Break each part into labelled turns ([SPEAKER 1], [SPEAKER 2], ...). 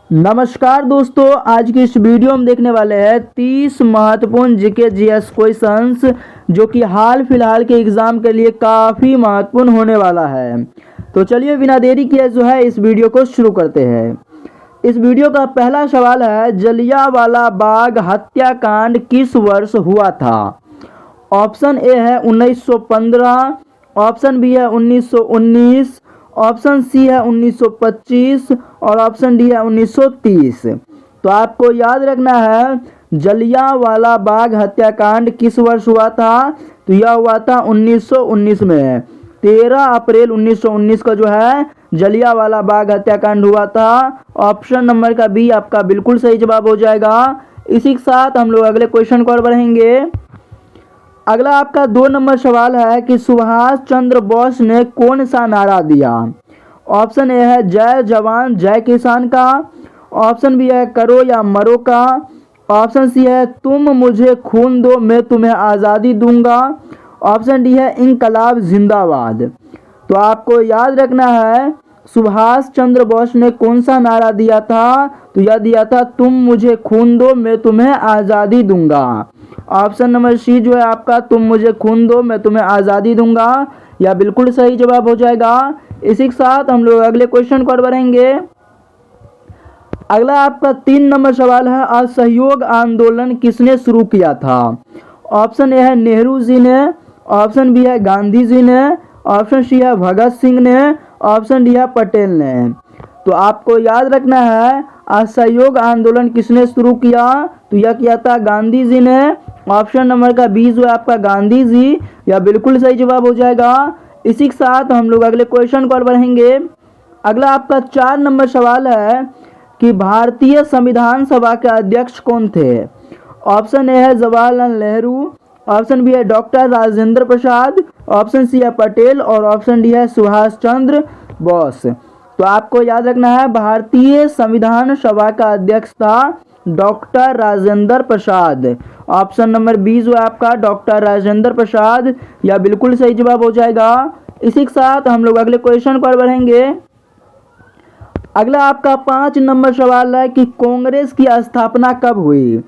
[SPEAKER 1] नमस्कार दोस्तों, आज की इस वीडियो में देखने वाले हैं 30 महत्वपूर्ण जीके जीएस क्वेश्चंस जो कि हाल फिलहाल के एग्जाम के लिए काफ़ी महत्वपूर्ण होने वाला है। तो चलिए बिना देरी किए जो है इस वीडियो को शुरू करते हैं। इस वीडियो का पहला सवाल है, जलियांवाला बाग हत्याकांड किस वर्ष हुआ था? ऑप्शन ए है 1915, ऑप्शन बी है 1919, ऑप्शन सी है 1925 और ऑप्शन डी है 1930। तो आपको याद रखना है जलियांवाला बाग हत्याकांड किस वर्ष हुआ था। तो यह हुआ था 1919 में। 13 अप्रैल 1919 का जो है जलियांवाला बाग हत्याकांड हुआ था। ऑप्शन नंबर का बी आपका बिल्कुल सही जवाब हो जाएगा। इसी के साथ हम लोग अगले क्वेश्चन को और बढ़ेंगे। अगला आपका 2 नंबर सवाल है कि सुभाष चंद्र बोस ने कौन सा नारा दिया? ऑप्शन ए है जय जवान जय किसान का, ऑप्शन बी है करो या मरो का, ऑप्शन सी है तुम मुझे खून दो मैं तुम्हें आज़ादी दूंगा, ऑप्शन डी है इंकलाब जिंदाबाद। तो आपको याद रखना है सुभाष चंद्र बोस ने कौन सा नारा दिया था। तो यह दिया था तुम मुझे खून दो मैं तुम्हें आज़ादी दूंगा। ऑप्शन नंबर सी जो है आपका तुम मुझे खून दो मैं तुम्हें आज़ादी दूंगा, यह बिल्कुल सही जवाब हो जाएगा। इसी के साथ हम लोग अगले क्वेश्चन को बढ़ेंगे। अगला आपका 3 नंबर सवाल है, असहयोग आंदोलन किसने शुरू किया था? ऑप्शन ए है नेहरू जी ने, ऑप्शन बी है गांधी जी ने, ऑप्शन सी है भगत सिंह ने, ऑप्शन डी है पटेल ने। तो आपको याद रखना है असहयोग आंदोलन किसने शुरू किया? तो यह किया था गांधी जी ने। ऑप्शन नंबर का बी जो है आपका गांधी जी, यह बिल्कुल सही जवाब हो जाएगा। इसी के साथ हम लोग अगले क्वेश्चन पर बढ़ेंगे। अगला आपका 4 नंबर सवाल है कि भारतीय संविधान सभा के अध्यक्ष कौन थे? ऑप्शन ए है जवाहरलाल नेहरू, ऑप्शन बी है doctor Rajendra Prasad, option C है पटेल और ऑप्शन डी है सुभाष चंद्र बोस। तो आपको याद रखना है भारतीय संविधान सभा का अध्यक्ष था doctor Rajendra Prasad. Option number B जो है आपका डॉक्टर राजेंद्र प्रसाद, यह बिल्कुल सही जवाब हो जाएगा। इसी के साथ हम लोग अगले क्वेश्चन पर बढ़ेंगे। अगला आपका 5 नंबर सवाल है कि कांग्रेस की स्थापना कब हुई?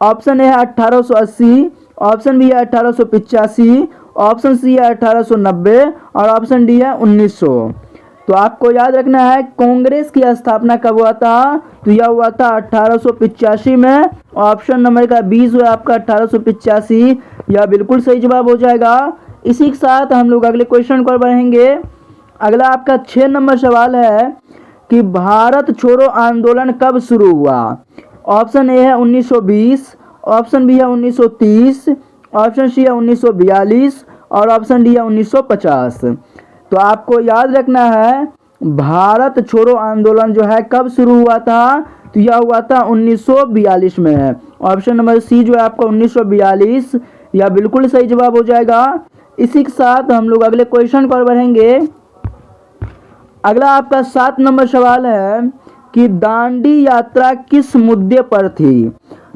[SPEAKER 1] ऑप्शन ए है 1880, ऑप्शन बी है 1885, ऑप्शन सी है 1890 और ऑप्शन डी है 1900। तो आपको याद रखना है कांग्रेस की स्थापना कब हुआ था। तो यह हुआ था 1885 में। ऑप्शन नंबर का बी जो है आपका 1885, यह बिल्कुल सही जवाब हो जाएगा। इसी के साथ हम लोग अगले क्वेश्चन पर बढ़ेंगे। अगला आपका 6 नंबर सवाल है कि भारत छोड़ो आंदोलन कब शुरू हुआ? ऑप्शन ए है 1920, ऑप्शन बी है 1930, ऑप्शन सी है 1942 और ऑप्शन डी है 1950। तो आपको याद रखना है भारत छोड़ो आंदोलन जो है कब शुरू हुआ था। तो यह हुआ था 1942 में। ऑप्शन नंबर सी जो है आपका 1942, यह बिल्कुल सही जवाब हो जाएगा। इसी के साथ हम लोग अगले क्वेश्चन पर बढ़ेंगे। अगला आपका 7 नंबर सवाल है कि दांडी यात्रा किस मुद्दे पर थी?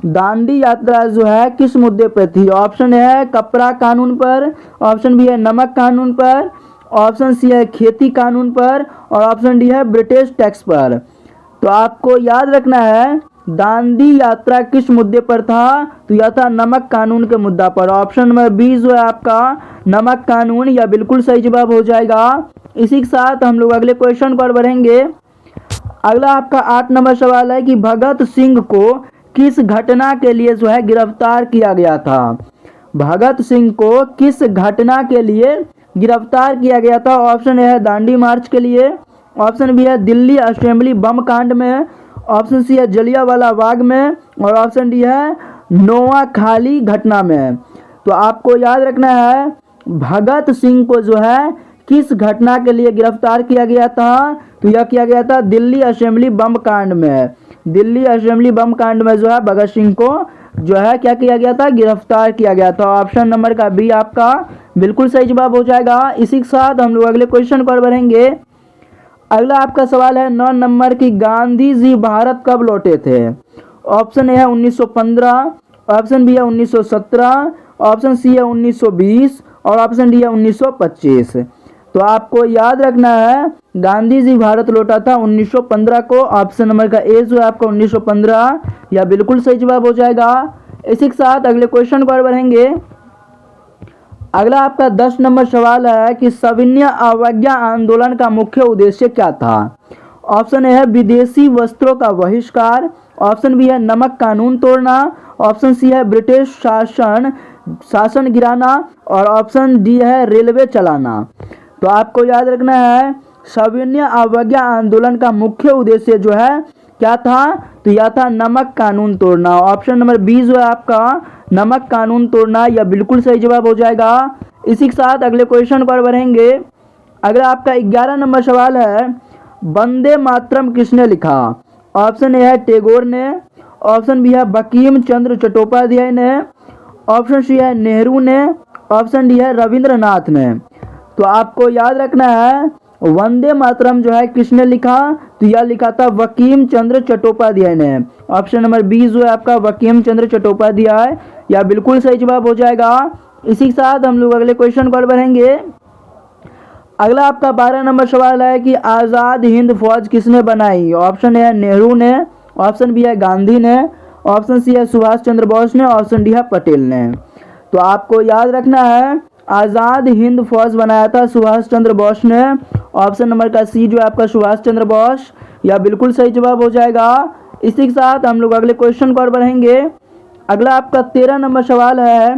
[SPEAKER 1] दांडी यात्रा जो है किस मुद्दे पर थी? ऑप्शन है कपड़ा कानून पर, ऑप्शन बी है नमक कानून पर, ऑप्शन सी है खेती कानून पर और ऑप्शन डी है ब्रिटिश टैक्स पर। तो आपको याद रखना है दांडी यात्रा किस मुद्दे पर था। तो यह था नमक कानून के मुद्दा पर। ऑप्शन नंबर बी जो है आपका नमक कानून, यह बिल्कुल सही जवाब हो जाएगा। इसी के साथ हम लोग अगले क्वेश्चन पर बढ़ेंगे। अगला आपका 8 नंबर सवाल है कि भगत सिंह को किस घटना के लिए जो है गिरफ्तार किया गया था? भगत सिंह को किस घटना के लिए गिरफ्तार किया गया था? ऑप्शन ए है दांडी मार्च के लिए, ऑप्शन बी है दिल्ली असेंबली बम कांड में, ऑप्शन सी है जलियांवाला बाग में और ऑप्शन डी है नोआखाली घटना में। तो आपको याद रखना है भगत सिंह को जो है किस घटना के लिए गिरफ्तार किया गया था। तो यह किया गया था दिल्ली असेंबली बम कांड में। दिल्ली असेंबली बम कांड में जो है भगत सिंह को जो है क्या किया गया था, गिरफ्तार किया गया था। ऑप्शन नंबर का बी आपका बिल्कुल सही जवाब हो जाएगा। इसी के साथ हम लोग अगले क्वेश्चन पर बढ़ेंगे। अगला आपका सवाल है 9 नंबर की गांधी जी भारत कब लौटे थे? ऑप्शन ए है 1915, ऑप्शन बी है 1917, ऑप्शन सी है 1920 और ऑप्शन डी है 1925। तो आपको याद रखना है गांधी जी भारत लौटा था 1915 को। ऑप्शन नंबर का ए जो है आपका 1915 या बिल्कुल सही जवाब हो जाएगा। इसी के साथ अगले क्वेश्चन को और बढ़ेंगे। अगला आपका 10 नंबर सवाल है कि सविनय अवज्ञा आंदोलन का मुख्य उद्देश्य क्या था। ऑप्शन ए है विदेशी वस्त्रों का बहिष्कार, ऑप्शन बी है नमक कानून तोड़ना, ऑप्शन सी है ब्रिटिश शासन गिराना और ऑप्शन डी है रेलवे चलाना। तो आपको याद रखना है सविनय अवज्ञा आंदोलन का मुख्य उद्देश्य जो है क्या था, तो यह था नमक कानून तोड़ना। ऑप्शन नंबर बी जो है आपका नमक कानून तोड़ना यह बिल्कुल सही जवाब हो जाएगा। इसी के साथ अगले क्वेश्चन पर बढ़ेंगे। अगला आपका 11 नंबर सवाल है वंदे मातरम किसने लिखा। ऑप्शन ए है टैगोर ने, ऑप्शन बी है बंकिम चंद्र चट्टोपाध्याय ने, ऑप्शन सी है नेहरू ने, ऑप्शन डी है रविंद्रनाथ ने। तो आपको याद रखना है वंदे मातरम जो है किसने लिखा, तो यह लिखा था बंकिम चंद्र चट्टोपाध्याय ने। ऑप्शन नंबर बी जो है आपका बंकिम चंद्र चट्टोपाध्याय यह बिल्कुल सही जवाब हो जाएगा। इसी के साथ हम लोग अगले क्वेश्चन को बढ़ेंगे। अगला आपका 12 नंबर सवाल है कि आज़ाद हिंद फौज किसने बनाई। ऑप्शन ए है नेहरू ने, ऑप्शन बी है गांधी ने, ऑप्शन सी है सुभाष चंद्र बोस ने, ऑप्शन डी है पटेल ने। तो आपको याद रखना है आज़ाद हिंद फौज बनाया था सुभाष चंद्र बोस ने। ऑप्शन नंबर का सी जो है आपका सुभाष चंद्र बोस यह बिल्कुल सही जवाब हो जाएगा। इसी के साथ हम लोग अगले क्वेश्चन को और बढ़ेंगे। अगला आपका 13 नंबर सवाल है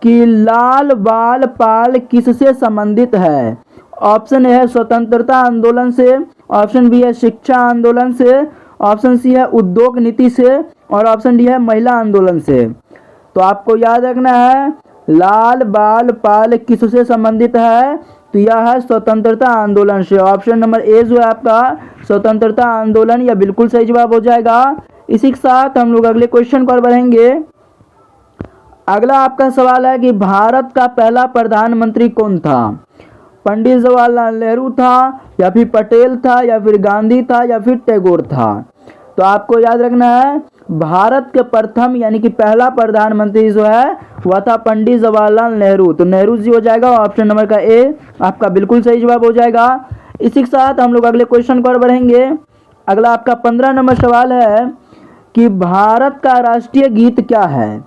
[SPEAKER 1] कि लाल बाल पाल किससे संबंधित है। ऑप्शन ए है स्वतंत्रता आंदोलन से, ऑप्शन बी है शिक्षा आंदोलन से, ऑप्शन सी है उद्योग नीति से और ऑप्शन डी है महिला आंदोलन से। तो आपको याद रखना है लाल बाल पाल किससे संबंधित है, तो यह है स्वतंत्रता आंदोलन से। ऑप्शन नंबर ए जो है आपका स्वतंत्रता आंदोलन यह बिल्कुल सही जवाब हो जाएगा। इसी के साथ हम लोग अगले क्वेश्चन पर बढ़ेंगे। अगला आपका सवाल है कि भारत का पहला प्रधानमंत्री कौन था। पंडित जवाहरलाल नेहरू था या फिर पटेल था या फिर गांधी था या फिर टैगोर था। तो आपको याद रखना है भारत के प्रथम यानी कि पहला प्रधानमंत्री जो है वह था पंडित जवाहरलाल नेहरू। तो नेहरू जी हो जाएगा। ऑप्शन नंबर का ए आपका बिल्कुल सही जवाब हो जाएगा। इसी के साथ हम लोग अगले क्वेश्चन पर बढ़ेंगे। अगला आपका 15 नंबर सवाल है कि भारत का राष्ट्रीय गीत क्या है।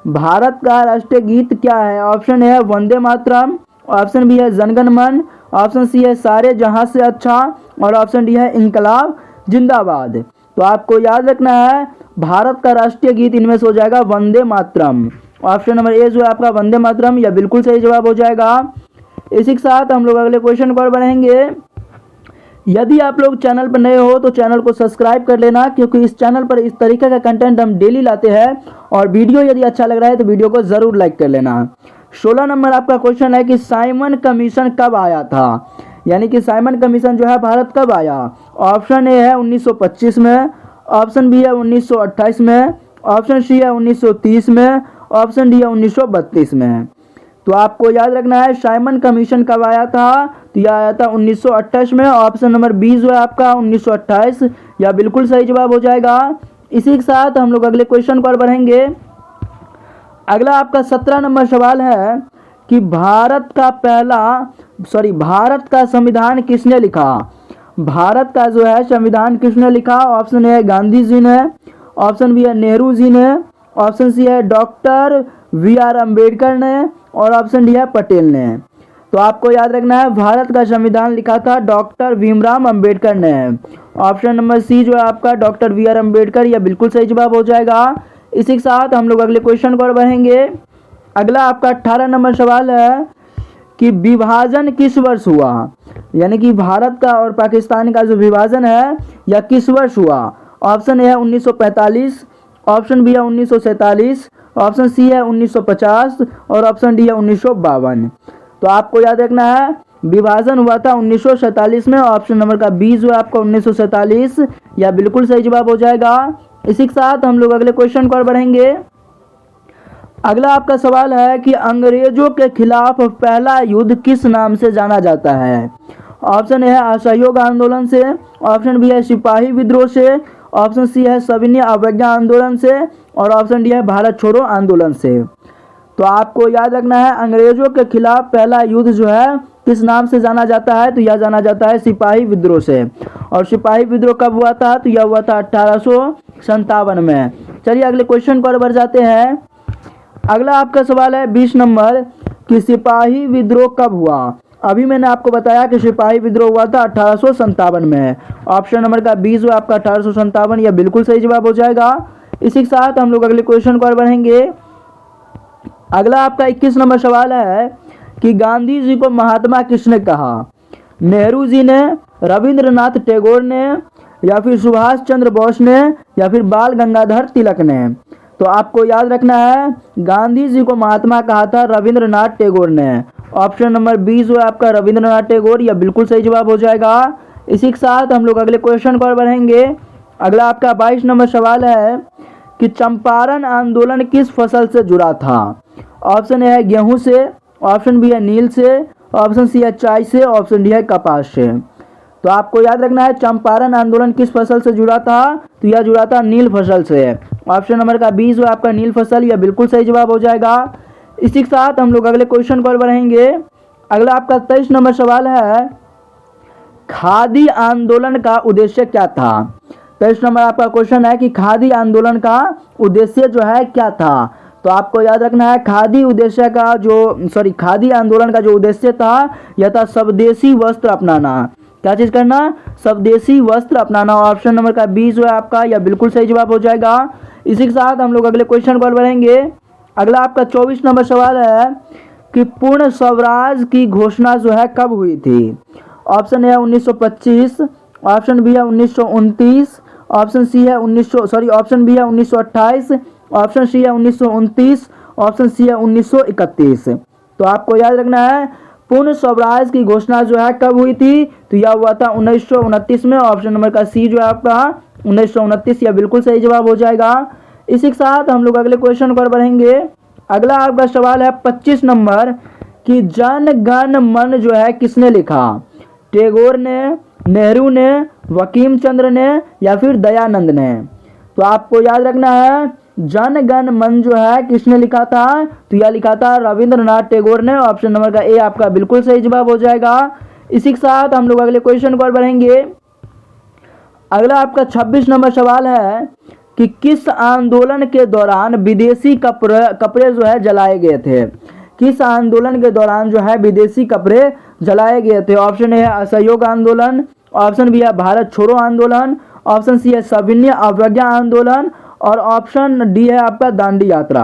[SPEAKER 1] भारत का राष्ट्रीय गीत क्या है। ऑप्शन ए है वंदे मातरम, ऑप्शन बी है जनगण मन, ऑप्शन सी है सारे जहां से अच्छा और ऑप्शन डी है इनकलाब जिंदाबाद। तो आपको याद रखना है भारत का राष्ट्रीय गीत इनमें से हो जाएगा Vande Mataram. Option number A जो है आपका वंदे मातरम यह बिल्कुल सही जवाब हो जाएगा। इसी के साथ हम लोग अगले क्वेश्चन पर बढ़ेंगे। यदि आप लोग चैनल पर नए हो तो चैनल को सब्सक्राइब कर लेना, क्योंकि इस चैनल पर इस तरीके का कंटेंट हम डेली लाते हैं। और वीडियो यदि अच्छा लग रहा है तो वीडियो को ज़रूर लाइक कर लेना। 16 नंबर आपका क्वेश्चन है कि साइमन कमीशन कब आया था, यानी कि साइमन कमीशन जो है भारत कब आया। ऑप्शन ए है 1925 में, ऑप्शन बी है 1928 में, ऑप्शन सी है 1930 में, ऑप्शन डी है 1932 में। तो आपको याद रखना है साइमन कमीशन कब आया था, तो यह आया था 1928 में। ऑप्शन नंबर बी जो है आपका 1928 यह बिल्कुल सही जवाब हो जाएगा। इसी के साथ हम लोग अगले क्वेश्चन पर बढ़ेंगे। अगला आपका 17 नंबर सवाल है कि भारत का संविधान किसने लिखा। भारत का जो है संविधान किसने लिखा। ऑप्शन ए है गांधी जी ने, ऑप्शन बी है नेहरू जी ने, ऑप्शन सी है डॉक्टर वी.आर. अम्बेडकर ने और ऑप्शन डी है पटेल ने। तो आपको याद रखना है भारत का संविधान लिखा था डॉक्टर भीमराव अम्बेडकर ने। ऑप्शन नंबर सी जो है आपका डॉक्टर वी.आर. अम्बेडकर यह बिल्कुल सही जवाब हो जाएगा। इसी के साथ हम लोग अगले क्वेश्चन पर बढ़ेंगे। अगला आपका 18 नंबर सवाल है कि विभाजन किस वर्ष हुआ, यानी कि भारत का और पाकिस्तान का जो विभाजन है यह किस वर्ष हुआ। ऑप्शन ए है 1945, ऑप्शन बी है 1947, ऑप्शन सी है 1950 और ऑप्शन डी है 1952। तो आपको याद रखना है विभाजन हुआ था 1947 में। ऑप्शन नंबर का बी जो है आपका 1947 यह बिल्कुल सही जवाब हो जाएगा। इसी के साथ हम लोग अगले क्वेश्चन पर बढ़ेंगे। अगला आपका सवाल है कि अंग्रेजों के खिलाफ पहला युद्ध किस नाम से जाना जाता है। ऑप्शन ए है असहयोग आंदोलन से, ऑप्शन बी है सिपाही विद्रोह से, ऑप्शन सी है सविनय अवज्ञा आंदोलन से और ऑप्शन डी है भारत छोड़ो आंदोलन से। तो आपको याद रखना है अंग्रेजों के खिलाफ पहला युद्ध जो है किस नाम से जाना जाता है? तो यह जाना जाता है सिपाही विद्रोह से। और सिपाही विद्रोह कब हुआ था? तो यह हुआ था 1857 में। चलिए अगले क्वेश्चन को बढ़ जाते हैं। अगला आपका सवाल है 20 नंबर कि सिपाही विद्रोह कब हुआ? अभी मैंने आपको बताया कि सिपाही विद्रोह हुआ था 1857 में। ऑप्शन नंबर का 20 हुआ आपका 1857, यह बिल्कुल सही जवाब हो जाएगा। इसी के साथ हम लोग अगले क्वेश्चन को बढ़ेंगे। अगला आपका 21 नंबर सवाल है कि गांधी जी को महात्मा किसने कहा? नेहरू जी ने, रविंद्रनाथ टैगोर ने, या फिर सुभाष चंद्र बोस ने, या फिर बाल गंगाधर तिलक ने? तो आपको याद रखना है गांधी जी को महात्मा कहा था रविंद्रनाथ टैगोर ने। ऑप्शन नंबर 20 हुआ आपका रविंद्रनाथ टैगोर, यह बिल्कुल सही जवाब हो जाएगा। इसी के साथ हम लोग अगले क्वेश्चन को बढ़ेंगे। अगला आपका 22 नंबर सवाल है कि चंपारण आंदोलन किस फसल से जुड़ा था? ऑप्शन ए है गेहूं से, ऑप्शन बी है नील से, ऑप्शन सी है चाय से, ऑप्शन डी है कपास से। तो आपको याद रखना है चंपारण आंदोलन किस फसल से जुड़ा था? तो यह जुड़ा था नील फसल से। ऑप्शन नंबर का 20 हुआ आपका नील फसल, यह बिल्कुल सही जवाब हो जाएगा। इसी के साथ हम लोग अगले क्वेश्चन को बढ़ेंगे। अगला आपका 23 नंबर सवाल है खादी आंदोलन का उद्देश्य क्या था? 23 नंबर आपका क्वेश्चन है कि खादी आंदोलन का उद्देश्य जो है क्या था? तो आपको याद रखना है खादी आंदोलन का जो उद्देश्य था यह था स्वदेशी वस्त्र अपनाना। क्या चीज करना? स्वदेशी वस्त्र अपनाना। ऑप्शन नंबर का 20 हुआ आपका, यह बिल्कुल सही जवाब हो जाएगा। इसी के साथ हम लोग अगले क्वेश्चन को बढ़ेंगे। अगला आपका 24 नंबर सवाल है कि पूर्ण स्वराज की घोषणा जो है कब हुई थी? ऑप्शन ए है 1925, ऑप्शन बी है 1929, ऑप्शन बी है 1928, ऑप्शन सी है 1929, ऑप्शन सी है 1931। तो आपको याद रखना है पूर्ण स्वराज की घोषणा जो है कब हुई थी? तो यह हुआ था 1929 में। ऑप्शन नंबर का सी जो है आपका 1929, यह बिल्कुल सही जवाब हो जाएगा। इसी के साथ हम लोग अगले क्वेश्चन पर बढ़ेंगे। अगला आपका सवाल है 25 नंबर कि जन गण मन जो है किसने लिखा? टैगोर ने, नेहरू ने, वकीम चंद्र ने, या फिर दयानंद ने? तो आपको याद रखना है जन गण मन जो है किसने लिखा था? तो यह लिखा था रविंद्रनाथ टैगोर ने। ऑप्शन नंबर का ए आपका बिल्कुल सही जवाब हो जाएगा। इसी के साथ हम लोग अगले क्वेश्चन को बढ़ेंगे। अगला आपका 26 नंबर सवाल है कि किस आंदोलन के दौरान विदेशी कपड़े जो है जलाए गए थे? किस आंदोलन के दौरान जो है विदेशी कपड़े जलाए गए थे? ऑप्शन ए है असहयोग आंदोलन, ऑप्शन बी है भारत छोड़ो आंदोलन, ऑप्शन सी है सविनय अवज्ञा आंदोलन, और ऑप्शन डी है आपका दांडी यात्रा।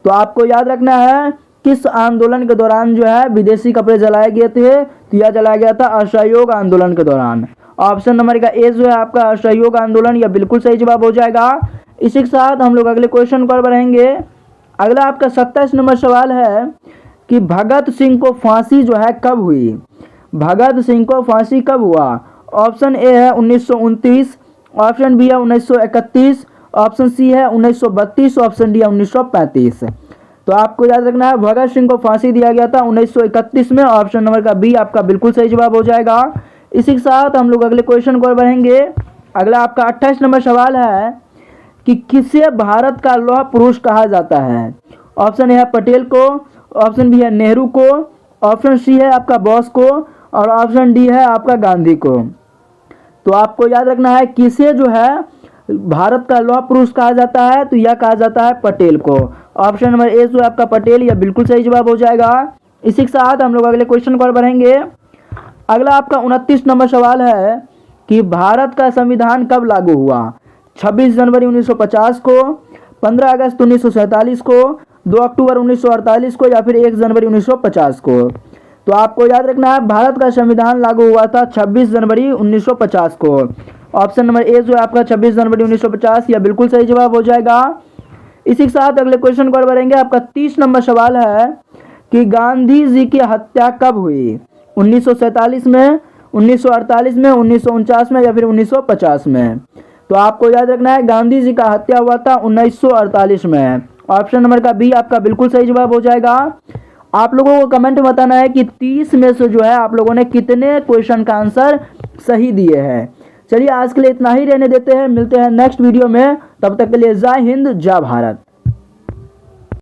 [SPEAKER 1] तो आपको याद रखना है किस आंदोलन के दौरान जो है विदेशी कपड़े जलाए गए थे? तो यह जलाया गया था असहयोग आंदोलन के दौरान। ऑप्शन नंबर का ए जो है आपका असहयोग आंदोलन, यह बिल्कुल सही जवाब हो जाएगा। इसी के साथ हम लोग अगले क्वेश्चन पर बढ़ेंगे। अगला आपका 27 नंबर सवाल है कि भगत सिंह को फांसी जो है कब हुई? भगत सिंह को फांसी कब हुआ? ऑप्शन ए है 1929, ऑप्शन बी है 1931, ऑप्शन सी है 1932, ऑप्शन डी है 1935। तो आपको याद रखना है भगत सिंह को फांसी दिया गया था 1931 में। ऑप्शन नंबर का बी आपका बिल्कुल सही जवाब हो जाएगा। इसी के साथ हम लोग अगले क्वेश्चन को बढ़ेंगे। अगला आपका 28 नंबर सवाल है कि किसे भारत का लौह पुरुष कहा जाता है? ऑप्शन ए है पटेल को, ऑप्शन बी है नेहरू को, ऑप्शन सी है आपका बोस को, और ऑप्शन डी है आपका गांधी को। तो आपको याद रखना है किसे जो है भारत का लौह पुरुष कहा जाता है? तो यह कहा जाता है पटेल को। ऑप्शन नंबर ए जो है आपका पटेल, यह बिल्कुल सही जवाब हो जाएगा। इसी के साथ हम लोग अगले क्वेश्चन पर बढ़ेंगे। अगला आपका 29 नंबर सवाल है कि भारत का संविधान कब लागू हुआ? 26 जनवरी 1950 को, 15 अगस्त 1947 को, 2 अक्टूबर 1948 को, या फिर 1 जनवरी 1950 को? तो आपको याद रखना है भारत का संविधान लागू हुआ था 26 जनवरी 1950 को। ऑप्शन नंबर ए जो है आपका 26 जनवरी 1950, यह बिल्कुल सही जवाब हो जाएगा। इसी के साथ अगले क्वेश्चन को बढ़ेंगे। आपका 30 नंबर सवाल है कि गांधी जी की हत्या कब हुई? 1947 में, 1948 में, 1949 में, या फिर 1950 में? तो आपको याद रखना है गांधी जी का हत्या हुआ था 1948 में। ऑप्शन नंबर का बी आपका बिल्कुल सही जवाब हो जाएगा। आप लोगों को कमेंट में बताना है कि 30 में से जो है आप लोगों ने कितने क्वेश्चन का आंसर सही दिए हैं। चलिए आज के लिए इतना ही रहने देते हैं, मिलते हैं नेक्स्ट वीडियो में। तब तक के लिए जय हिंद, जय भारत।